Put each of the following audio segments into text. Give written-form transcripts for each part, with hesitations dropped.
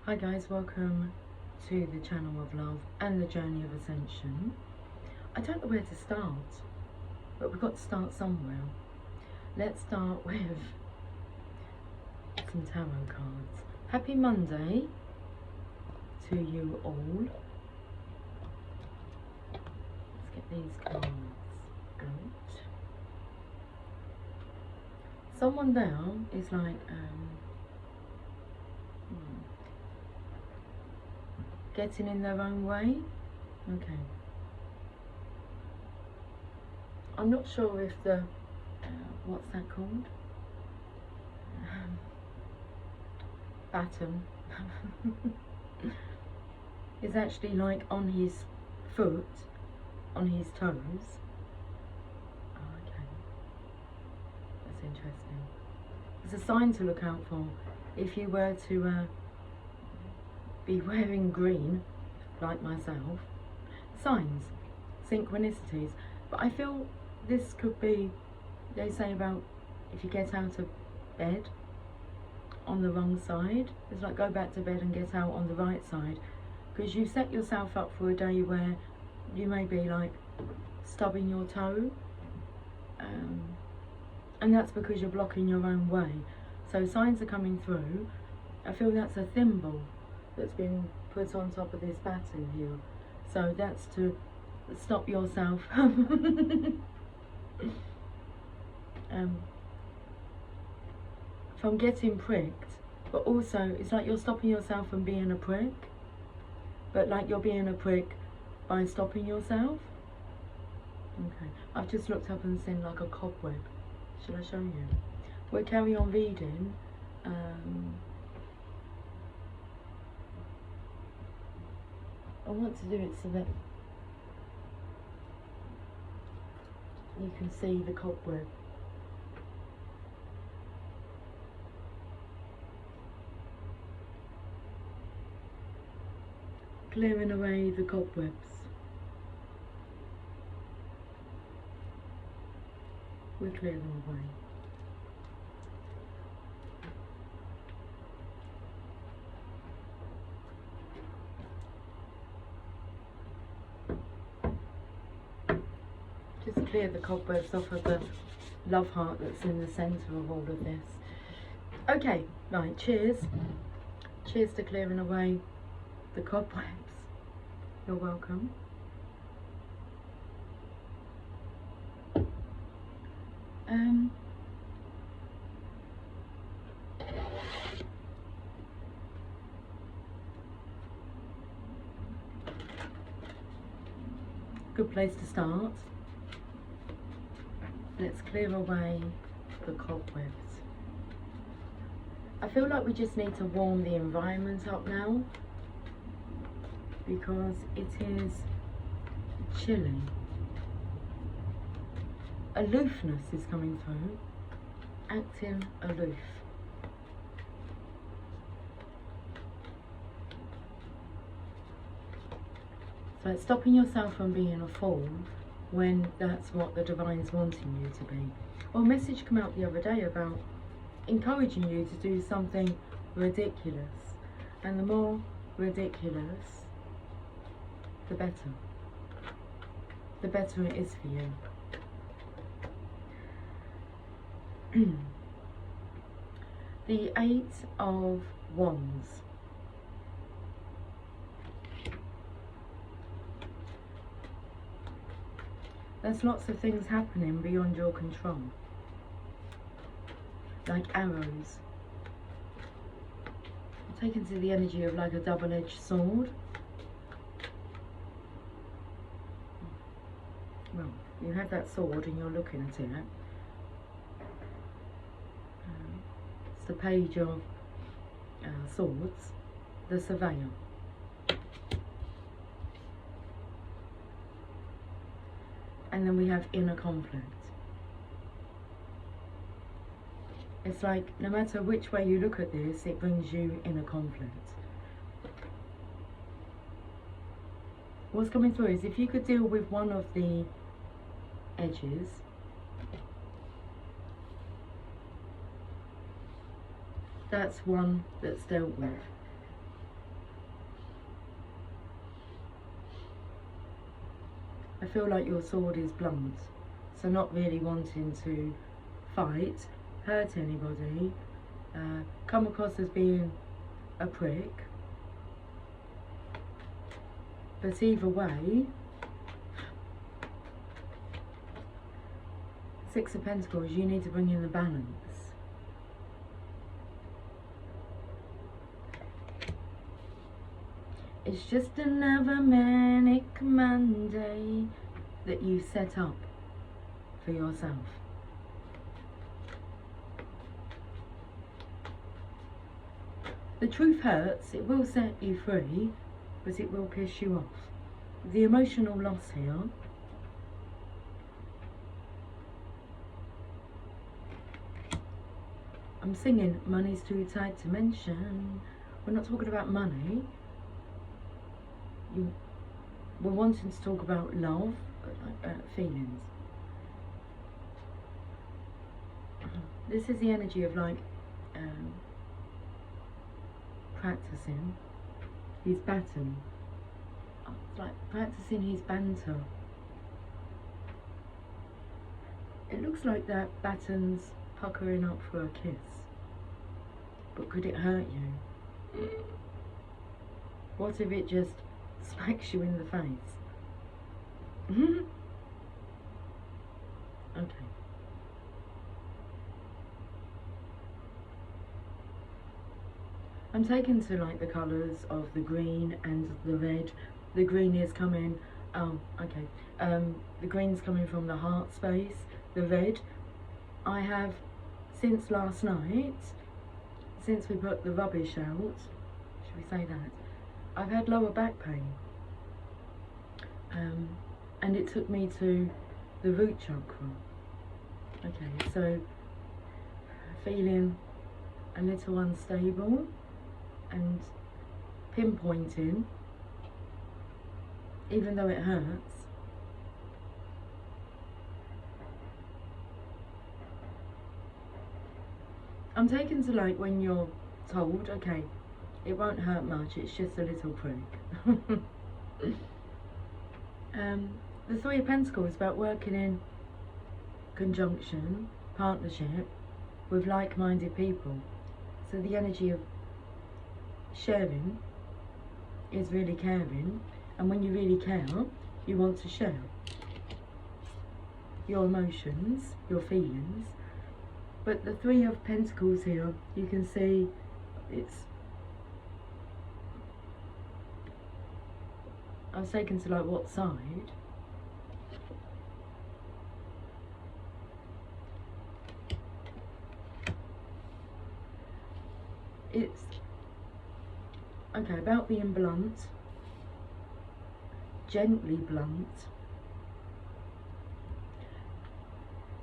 Hi guys, welcome to the channel of love and the journey of ascension. I don't know where to start, but we've got to start somewhere. Let's start with some tarot cards. Happy Monday to you all. Let's get these cards out. Someone there is like getting in their own way. Okay. I'm not sure if the what's that called? Baton is actually like on his foot, on his toes. Oh, okay. That's interesting. It's a sign to look out for if you were to be wearing green, like myself. Signs, synchronicities. But I feel this could be, they say about if you get out of bed on the wrong side, it's like go back to bed and get out on the right side, because you set yourself up for a day where you may be like stubbing your toe, and that's because you're blocking your own way. So signs are coming through. I feel that's a thimble that's been put on top of this baton here, so that's to stop yourself from getting pricked, but also it's like you're stopping yourself from being a prick, but like you're being a prick by stopping yourself. Okay, I've just looked up and seen like a cobweb. Shall I show you? We'll carry on reading. I want to do it so that you can see the cobweb. Clearing away the cobwebs. We clear them away. Just clear the cobwebs off of the love heart that's in the centre of all of this. Okay, right, cheers. Cheers to clearing away the cobwebs. You're welcome. Good place to start. Let's clear away the cobwebs. I feel like we just need to warm the environment up now, because it is chilly. Aloofness is coming through, acting aloof. So it's stopping yourself from being a fool when that's what the Divine's wanting you to be. Well, a message came out the other day about encouraging you to do something ridiculous, and the more ridiculous, the better. The better it is for you. The 8 of Wands. There's lots of things happening beyond your control, like arrows. I'm taken to the energy of like a double-edged sword. Well, you have that sword and you're looking at it. It's the Page of Swords, the Surveyor. And then we have inner conflict. It's like no matter which way you look at this, it brings you inner conflict. What's coming through is if you could deal with one of the edges, that's one that's dealt with. I feel like your sword is blunt, so not really wanting to fight, hurt anybody, come across as being a prick, but either way, Six of Pentacles, you need to bring in the balance. It's just another manic Monday that you set up for yourself. The truth hurts, it will set you free, but it will piss you off. The emotional loss here, I'm singing money's too tight to mention. We're not talking about money. We're wanting to talk about love, feelings. This is the energy of like practicing his baton. It's like practicing his banter. It looks like that baton's puckering up for a kiss. But could it hurt you? What if it just smacks you in the face? Okay. I'm taken to like the colours of the green and the red. The green is coming, the green's coming from the heart space. The red, I have, since last night, since we put the rubbish out, should we say that, I've had lower back pain. And it took me to the root chakra. Okay, so feeling a little unstable and pinpointing, even though it hurts. I'm taken to like when you're told, okay, it won't hurt much, it's just a little prick. The Three of Pentacles is about working in conjunction, partnership with like-minded people. So the energy of sharing is really caring, and when you really care, you want to share your emotions, your feelings. But the Three of Pentacles here, you can see it's, I was taken to like what side? It's, okay, about being blunt, gently blunt.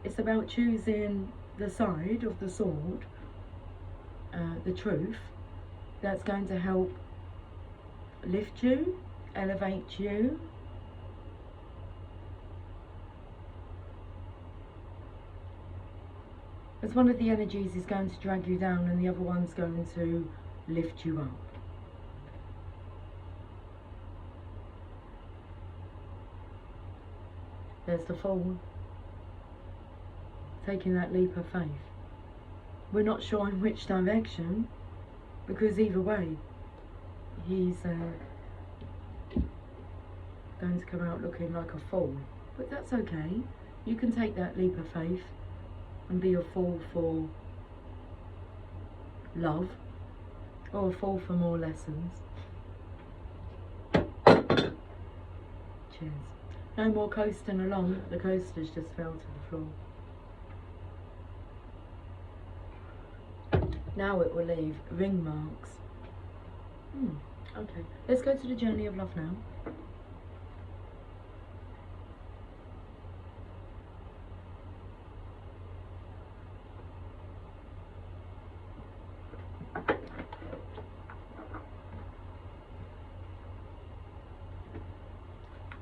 It's about choosing the side of the sword, the truth, that's going to help lift you, elevate you. As one of the energies is going to drag you down and the other one's going to lift you up. There's the Fool, taking that leap of faith. We're not sure in which direction, because either way, he's going to come out looking like a fool. But that's okay. You can take that leap of faith and be a fool for love, or a fool for more lessons. Cheers. No more coasting along. The coasters just fell to the floor. Now it will leave ring marks. Okay, let's go to the journey of love now.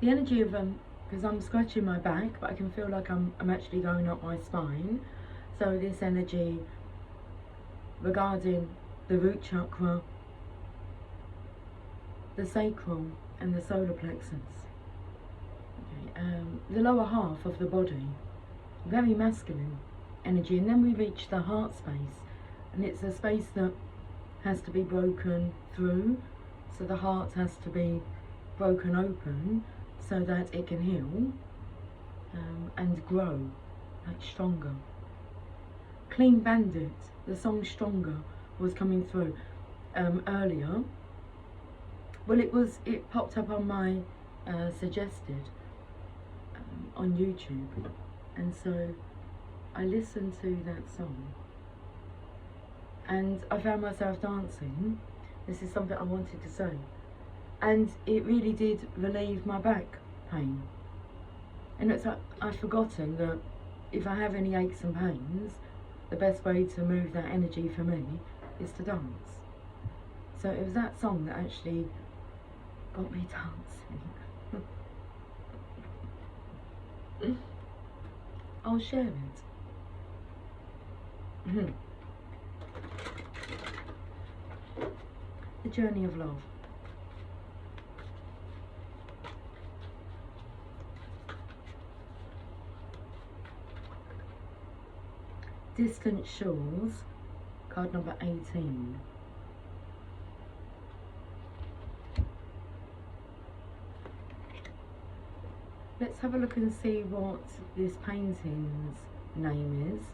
The energy of because I'm scratching my back, but I can feel like I'm actually going up my spine. So this energy regarding the root chakra, the sacral and the solar plexus. Okay. the lower half of the body, very masculine energy, and then we reach the heart space, and it's a space that has to be broken through, so the heart has to be broken open so that it can heal and grow, like stronger. Clean Bandit, the song Stronger, was coming through earlier. Well, it popped up on my suggested on YouTube, and so I listened to that song and I found myself dancing. This is something I wanted to say, and it really did relieve my back pain. And it's like I've forgotten that if I have any aches and pains, the best way to move that energy for me is to dance. So it was that song that actually got me dancing. I'll share it. The journey of love. Distant Shores, card number 18. Let's have a look and see what this painting's name is.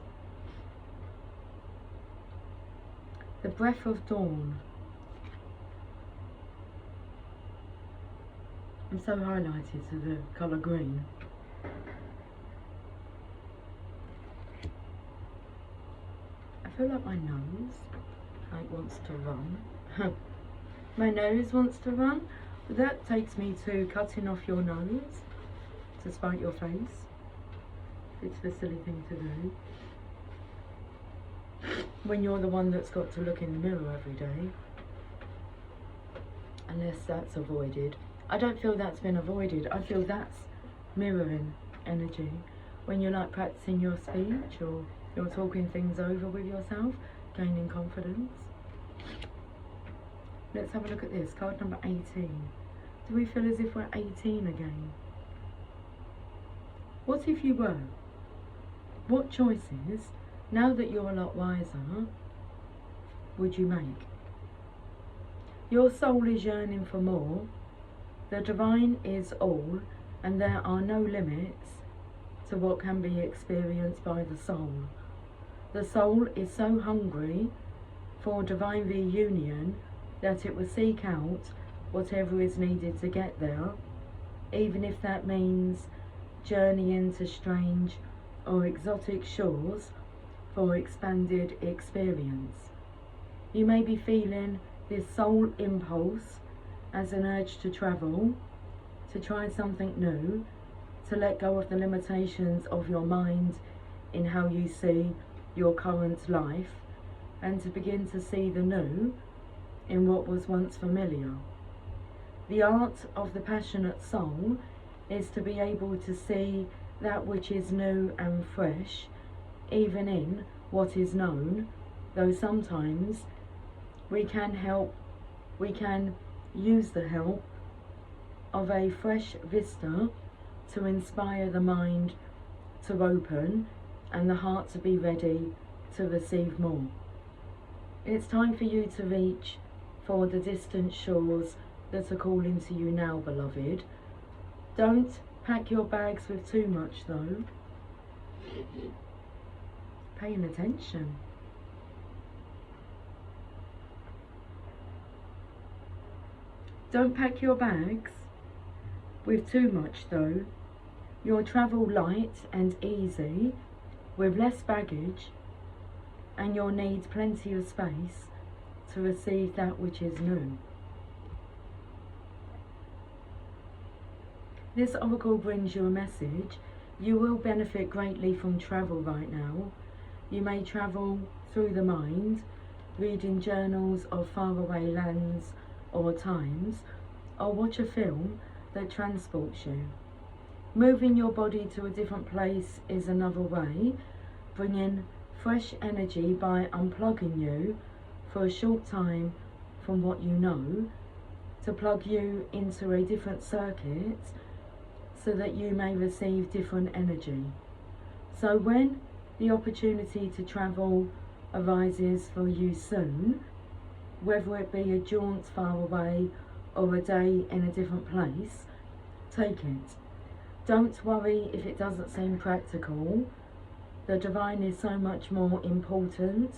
The Breath of Dawn. I'm so highlighted to the colour green. I feel like my nose wants to run. My nose wants to run. But that takes me to cutting off your nose to spite your face. It's a silly thing to do when you're the one that's got to look in the mirror every day. Unless that's avoided. I don't feel that's been avoided. I feel that's mirroring energy. When you're like practicing your speech or you're talking things over with yourself, gaining confidence. Let's have a look at this. Card number 18. Do we feel as if we're 18 again? What if you were? What choices, now that you're a lot wiser, would you make? Your soul is yearning for more. The divine is all, and there are no limits to what can be experienced by the soul. The soul is so hungry for divine reunion that it will seek out whatever is needed to get there, even if that means journeying to strange or exotic shores for expanded experience. You may be feeling this soul impulse as an urge to travel, to try something new, to let go of the limitations of your mind in how you see your current life, and to begin to see the new in what was once familiar. The art of the passionate soul is to be able to see that which is new and fresh, even in what is known, though sometimes we can use the help of a fresh vista to inspire the mind to open and the heart to be ready to receive more. It's time for you to reach for the distant shores that are calling to you now, beloved. Don't pack your bags with too much though. Paying attention. Don't pack your bags with too much though. You'll travel light and easy with less baggage, and you'll need plenty of space to receive that which is new. This oracle brings you a message. You will benefit greatly from travel right now. You may travel through the mind, reading journals of faraway lands or times, or watch a film that transports you. Moving your body to a different place is another way, bringing fresh energy by unplugging you for a short time from what you know, to plug you into a different circuit, so that you may receive different energy. So when the opportunity to travel arises for you soon, whether it be a jaunt far away or a day in a different place, take it. Don't worry if it doesn't seem practical. The divine is so much more important,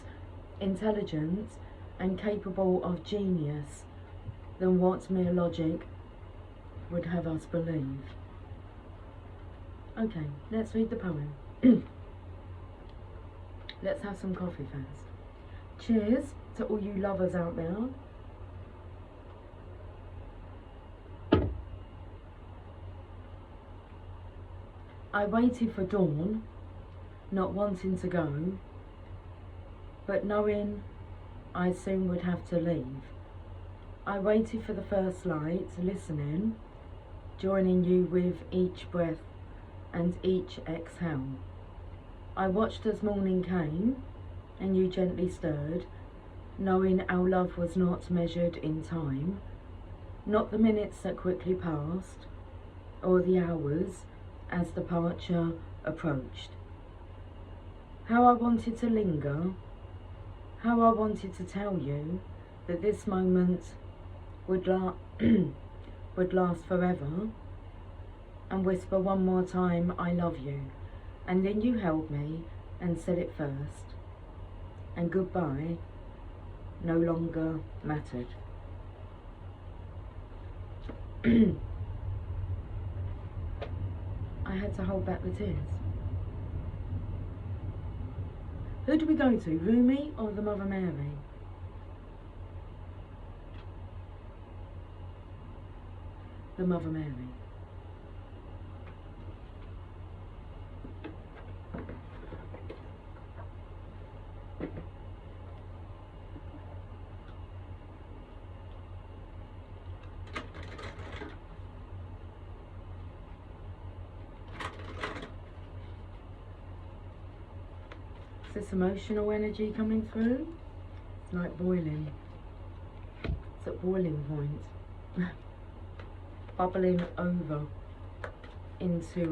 intelligent, and capable of genius than what mere logic would have us believe. Okay, let's read the poem. Let's have some coffee first. Cheers to all you lovers out there. I waited for dawn, not wanting to go, but knowing I soon would have to leave. I waited for the first light, listening, joining you with each breath and each exhale. I watched as morning came, and you gently stirred, knowing our love was not measured in time, not the minutes that quickly passed, or the hours as departure approached. How I wanted to linger, how I wanted to tell you that this moment would last forever, and whisper one more time, I love you. And then you held me and said it first, and goodbye no longer mattered. I had to hold back the tears. Who do we go to, Rumi or the Mother Mary? The Mother Mary. Is this emotional energy coming through? It's like boiling. It's at boiling point. Bubbling over into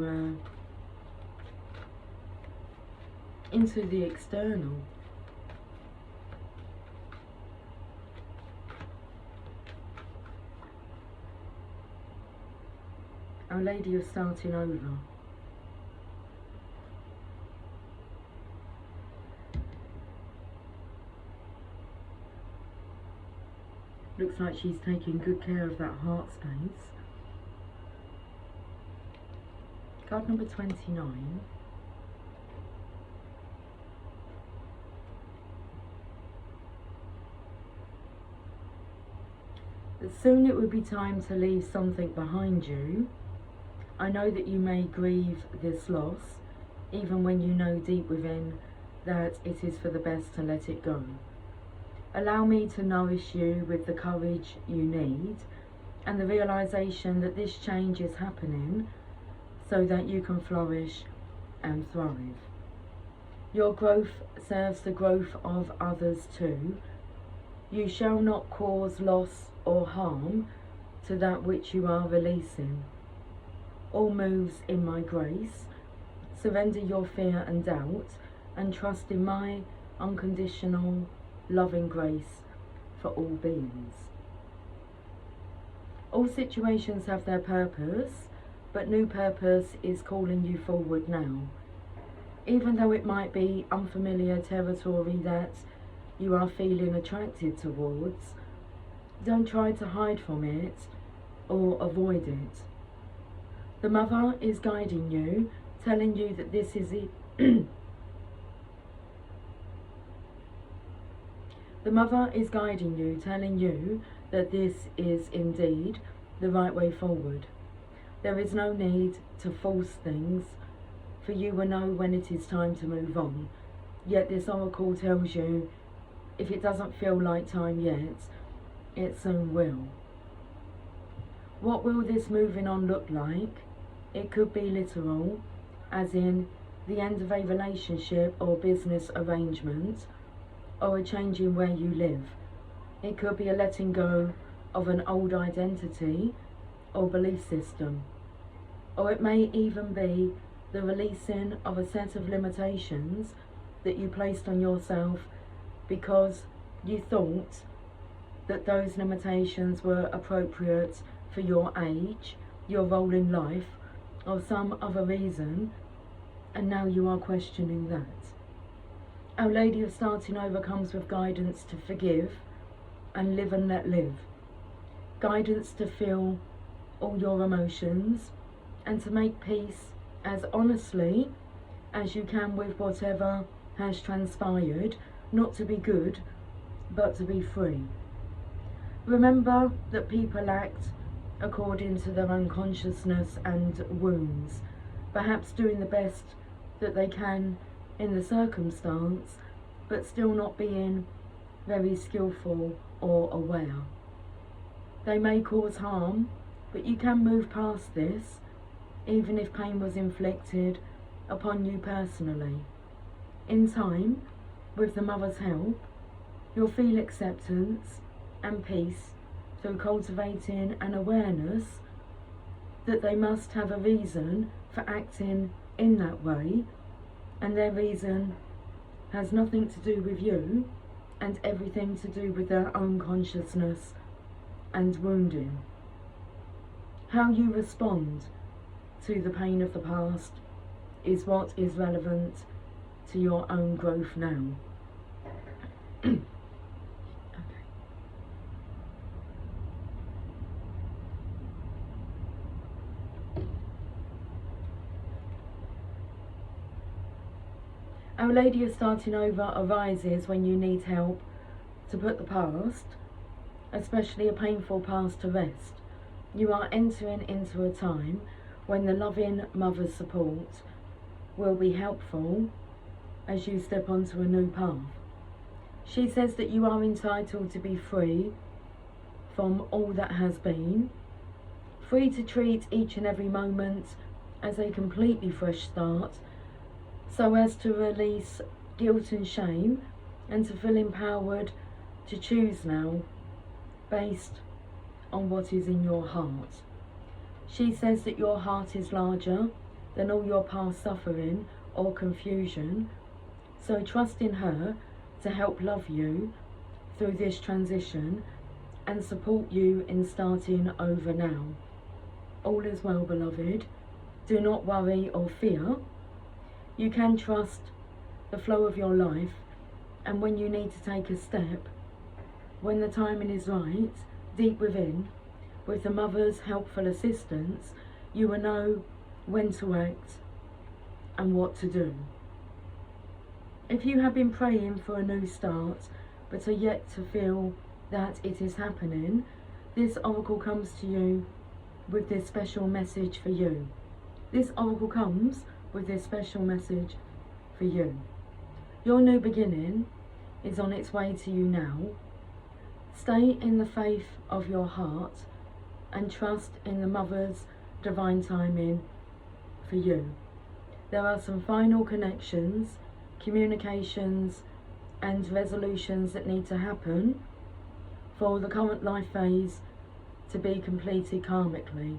the external. Our Lady of starting over. Looks like she's taking good care of that heart space. Card number 29. That soon it will be time to leave something behind you. I know that you may grieve this loss, even when you know deep within that it is for the best to let it go. Allow me to nourish you with the courage you need and the realization that this change is happening so that you can flourish and thrive. Your growth serves the growth of others too. You shall not cause loss or harm to that which you are releasing. All moves in my grace. Surrender your fear and doubt and trust in my unconditional loving grace for all beings. All situations have their purpose, but new purpose is calling you forward now. Even though it might be unfamiliar territory that you are feeling attracted towards, don't try to hide from it or avoid it. The Mother is guiding you, telling you that this is it. The Mother is guiding you, telling you that this is indeed the right way forward. There is no need to force things, for you will know when it is time to move on. Yet this oracle tells you, if it doesn't feel like time yet, it soon will. What will this moving on look like? It could be literal, as in the end of a relationship or business arrangement, or a change in where you live. It could be a letting go of an old identity or belief system. or it may even be the releasing of a set of limitations that you placed on yourself because you thought that those limitations were appropriate for your age, your role in life, or some other reason, and now you are questioning that. Our Lady of Starting Over comes with guidance to forgive and live and let live. Guidance to feel all your emotions and to make peace as honestly as you can with whatever has transpired, not to be good, but to be free. Remember that people act according to their own consciousness and wounds, perhaps doing the best that they can in the circumstance, but still not being very skillful or aware. They may cause harm, but you can move past this, even if pain was inflicted upon you personally. In time, with the mother's help, you'll feel acceptance and peace through cultivating an awareness that they must have a reason for acting in that way, and their reason has nothing to do with you and everything to do with their own consciousness and wounding. How you respond to the pain of the past is what is relevant to your own growth now. Okay. Our Lady of Starting Over arises when you need help to put the past, especially a painful past, to rest. You are entering into a time when the loving mother's support will be helpful as you step onto a new path. She says that you are entitled to be free from all that has been, free to treat each and every moment as a completely fresh start, so as to release guilt and shame and to feel empowered to choose now based on what is in your heart. She says that your heart is larger than all your past suffering or confusion, so trust in her to help love you through this transition and support you in starting over now. All is well, beloved. Do not worry or fear. You can trust the flow of your life, and when you need to take a step, when the timing is right, deep within, with the mother's helpful assistance, you will know when to act and what to do. If you have been praying for a new start, but are yet to feel that it is happening, this oracle comes to you with this special message for you. This oracle comes with this special message for you. Your new beginning is on its way to you now. Stay in the faith of your heart and trust in the mother's divine timing for you. There are some final connections, communications and resolutions that need to happen for the current life phase to be completed karmically.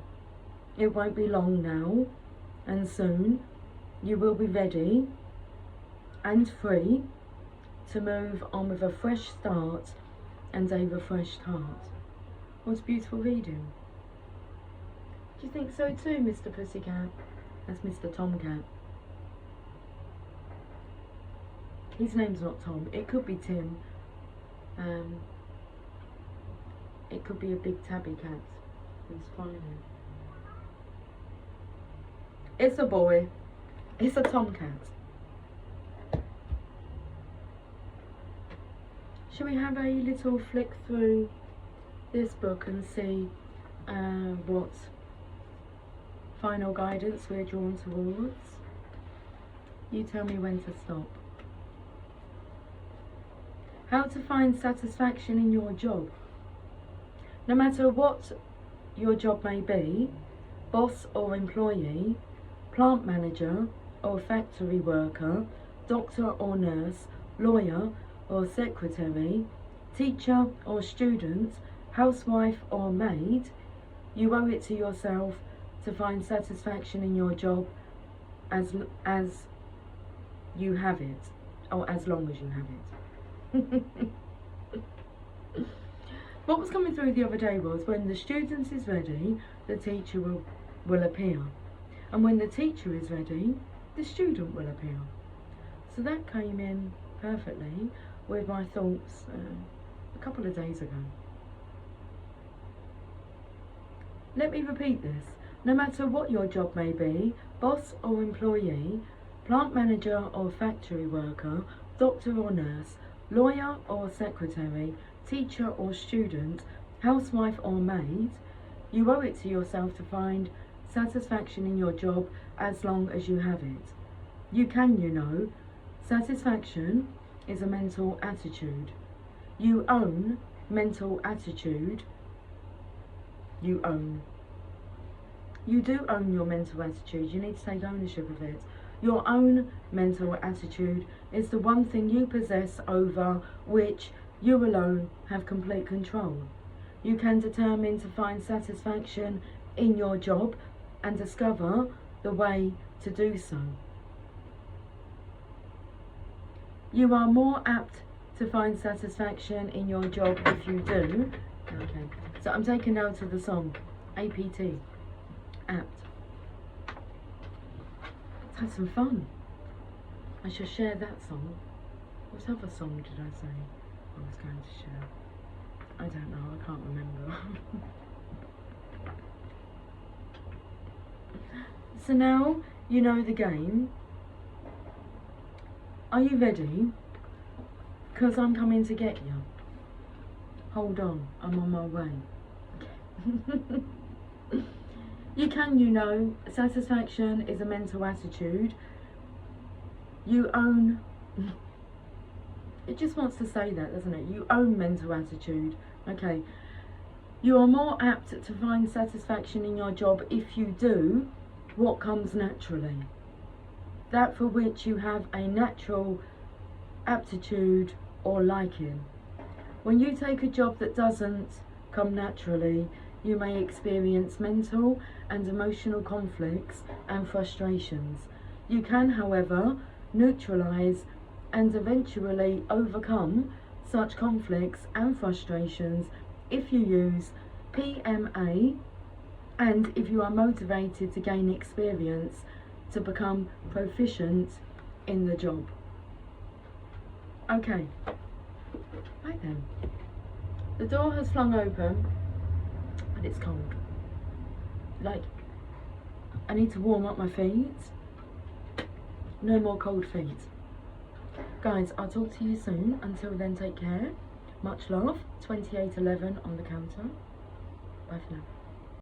It won't be long now, and soon you will be ready and free to move on with a fresh start and a refreshed heart. What a beautiful reading. Do you think so too, Mr. Pussycat? That's Mr. Tomcat. His name's not Tom. It could be Tim. It could be a big tabby cat who's following him. It's a boy. It's a tomcat. Shall we have a little flick through this book and see what final guidance we're drawn towards? You tell me when to stop. How to find satisfaction in your job. No matter what your job may be, boss or employee, plant manager or factory worker, doctor or nurse, lawyer or secretary, teacher or student, housewife or maid, you owe it to yourself to find satisfaction in your job as you have it, or as long as you have it. What was coming through the other day was, when the student is ready, the teacher will appear. And when the teacher is ready, the student will appear. So that came in perfectly with my thoughts a couple of days ago. Let me repeat this. No matter what your job may be, boss or employee, plant manager or factory worker, doctor or nurse, lawyer or secretary, teacher or student, housewife or maid, you owe it to yourself to find satisfaction in your job as long as you have it. You can, you know. Satisfaction is a mental attitude. You own mental attitude. You own. You do own your mental attitude. You need to take ownership of it. Your own mental attitude is the one thing you possess over which you alone have complete control. You can determine to find satisfaction in your job and discover the way to do so. You are more apt to find satisfaction in your job if you do. Okay, so I'm taking note of the song, APT, apt. Let's have some fun. I shall share that song. What other song did I say I was going to share? I don't know, I can't remember. So now you know the game. Are you ready? Because I'm coming to get you. Hold on, I'm on my way. You can, you know, satisfaction is a mental attitude. You own... It just wants to say that, doesn't it? You own mental attitude. Okay. You are more apt to find satisfaction in your job if you do what comes naturally. That for which you have a natural aptitude or liking. When you take a job that doesn't come naturally, you may experience mental and emotional conflicts and frustrations. You can, however, neutralize and eventually overcome such conflicts and frustrations if you use PMA and if you are motivated to gain experience to become proficient in the job. Okay, right then. The door has flung open and it's cold. Like, I need to warm up my feet. No more cold feet. Guys, I'll talk to you soon. Until then, take care. Much love. 2811 on the counter. Bye for now.